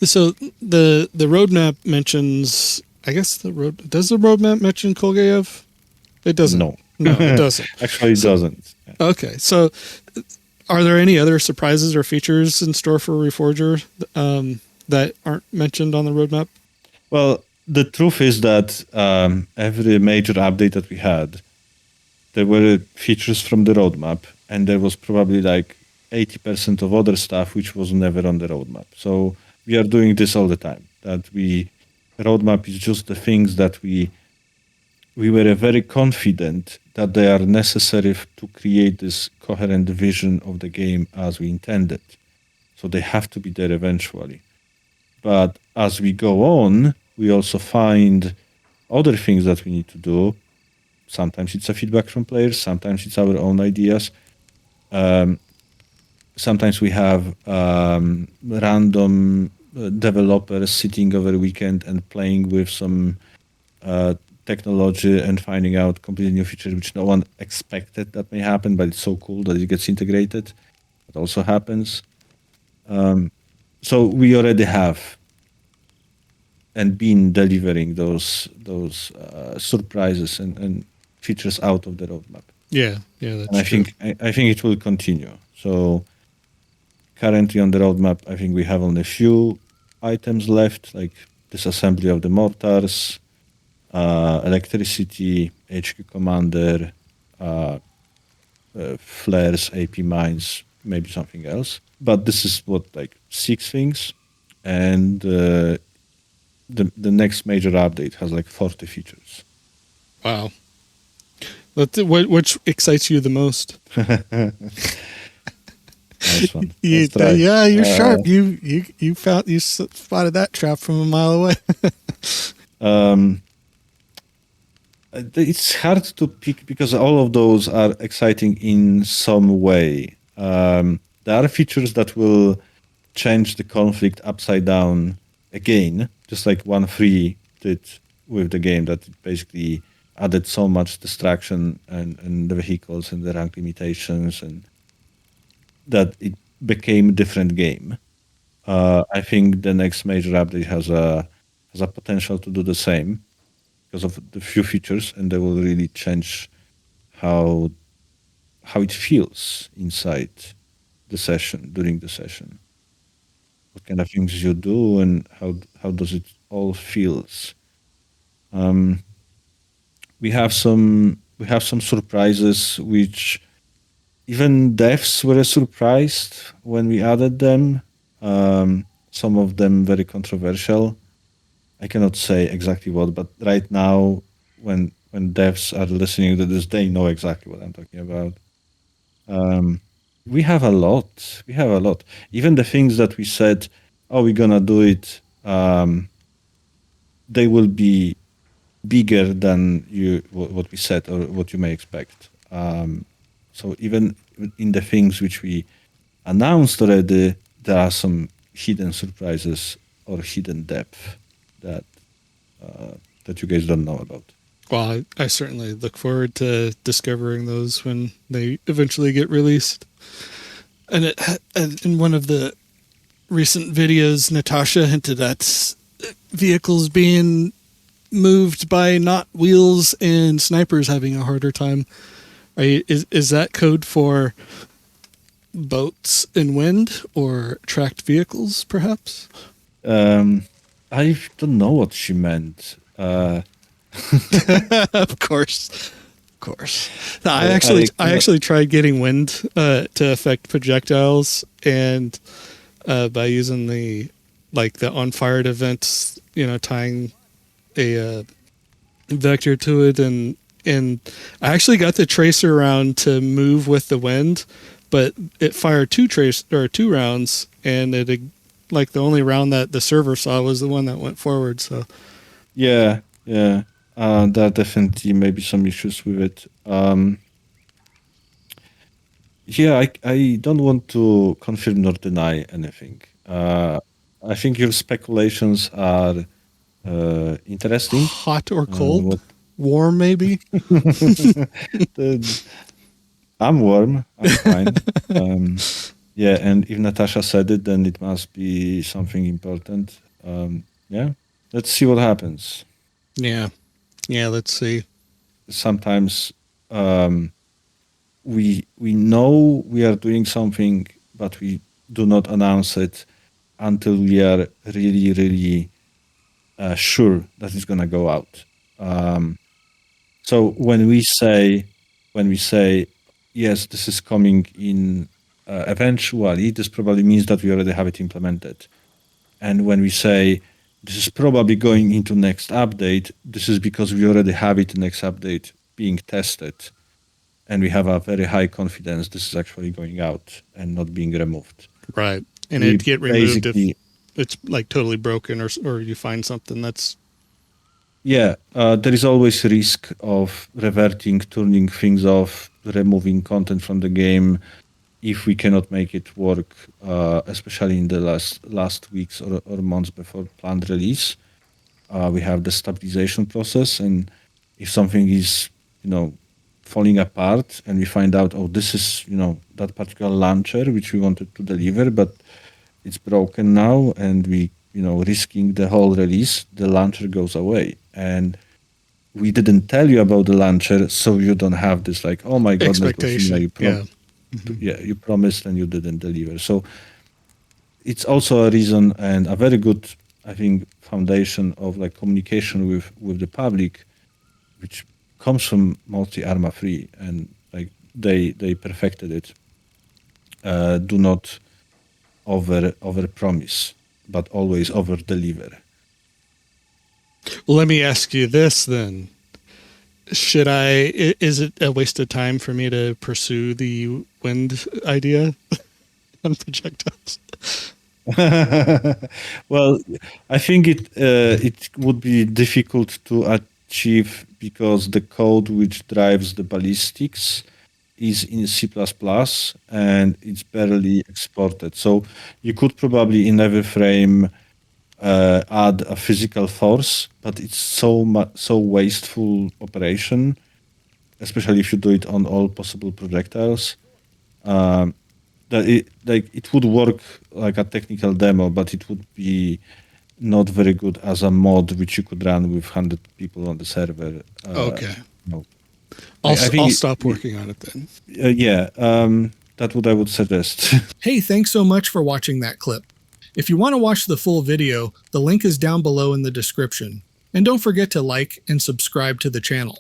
So the roadmap mentions. I guess does the roadmap mention Kolgayev? It doesn't. No. No, it doesn't. Actually, it doesn't. Yeah. Okay, so are there any other surprises or features in store for Reforger that aren't mentioned on the roadmap? Well, the truth is that every major update that we had, there were features from the roadmap, and there was probably like 80% of other stuff which was never on the roadmap. So we are doing this all the time. Roadmap is just the things that we were very confident that they are necessary to create this coherent vision of the game as we intended. So they have to be there eventually. But as we go on, we also find other things that we need to do. Sometimes it's a feedback from players, sometimes it's our own ideas. Sometimes we have random developers sitting over the weekend and playing with some technology and finding out completely new features which no one expected that may happen, but it's so cool that it gets integrated. It also happens. So we already have and been delivering those surprises and features out of the roadmap. Yeah, that's and I think it will continue. So currently on the roadmap, I think we have only a few items left, like disassembly of the mortars, electricity, HQ commander, flares, AP mines, maybe something else. But this is like 6 things, and the next major update has like 40 features. Wow. Which excites you the most? Nice one. Yeah, you're sharp. You spotted that trap from a mile away. It's hard to pick because all of those are exciting in some way. There are features that will change the conflict upside down again, just like 1.3 did with the game, that basically added so much distraction and the vehicles and the rank limitations, and that it became a different game. I think the next major update has a potential to do the same because of the few features, and they will really change how it feels inside the session, during the session. What kind of things you do and how does it all feels. We have some surprises which even devs were surprised when we added them. Some of them very controversial. I cannot say exactly what, but right now, when devs are listening to this, they know exactly what I'm talking about. We have a lot. Even the things that we said, oh, we're gonna do it, they will be bigger than what we said or what you may expect. So even in the things which we announced already, there are some hidden surprises or hidden depth that you guys don't know about. Well, I certainly look forward to discovering those when they eventually get released. And in one of the recent videos, Natasha hinted at vehicles being moved by not wheels and snipers having a harder time. Is that code for boats and wind or tracked vehicles, perhaps? I don't know what she meant. Of course. I actually tried getting wind to affect projectiles, and by using the on-fired events, tying a vector to it, and I actually got the tracer round to move with the wind, but it fired two rounds, and it the only round that the server saw was the one that went forward. So yeah. There are definitely maybe some issues with it. I don't want to confirm nor deny anything. I think your speculations are interesting. Hot or cold? Warm, maybe? I'm warm. I'm fine. Yeah, and if Natasha said it, then it must be something important. Yeah, let's see what happens. Yeah. Yeah, let's see. Sometimes um, we know we are doing something, but we do not announce it until we are really sure that it's gonna go out. Um, so when we say yes, this is coming in eventually, this probably means that we already have it implemented. And when we say this is probably going into next update, this is because we already have it in next update being tested, and we have a very high confidence this is actually going out and not being removed. Right. And We it'd get removed if basically, it's like totally broken or you find something that's yeah, there is always risk of reverting, turning things off, removing content from the game if we cannot make it work, especially in the last weeks or months before planned release. We have the stabilization process, and if something is, you know, falling apart, and we find out, oh, this is, you know, that particular launcher which we wanted to deliver, but it's broken now, and we, you know, risking the whole release, the launcher goes away, and we didn't tell you about the launcher, so you don't have this like, oh my goodness, Bohemia, expectation. Yeah. Mm-hmm. yeah, you promised and you didn't deliver. So it's also a reason and a very good, I think, foundation of like communication with the public, which comes from mostly Arma 3, and like they perfected it. Do not over promise, but always over deliver. Well, let me ask you this then. Should is it a waste of time for me to pursue the wind idea on projectiles? Well, I think it would be difficult to achieve because the code which drives the ballistics is in C++ and it's barely exported. So you could probably in every frame add a physical force, but it's so wasteful operation, especially if you do it on all possible projectiles. Um, that it would work like a technical demo, but it would be not very good as a mod which you could run with 100 people on the server. Okay. No, I I'll think stop working on it then. yeah, that's what I would suggest. Hey, thanks so much for watching that clip. If you want to watch the full video, the link is down below in the description. And don't forget to like and subscribe to the channel.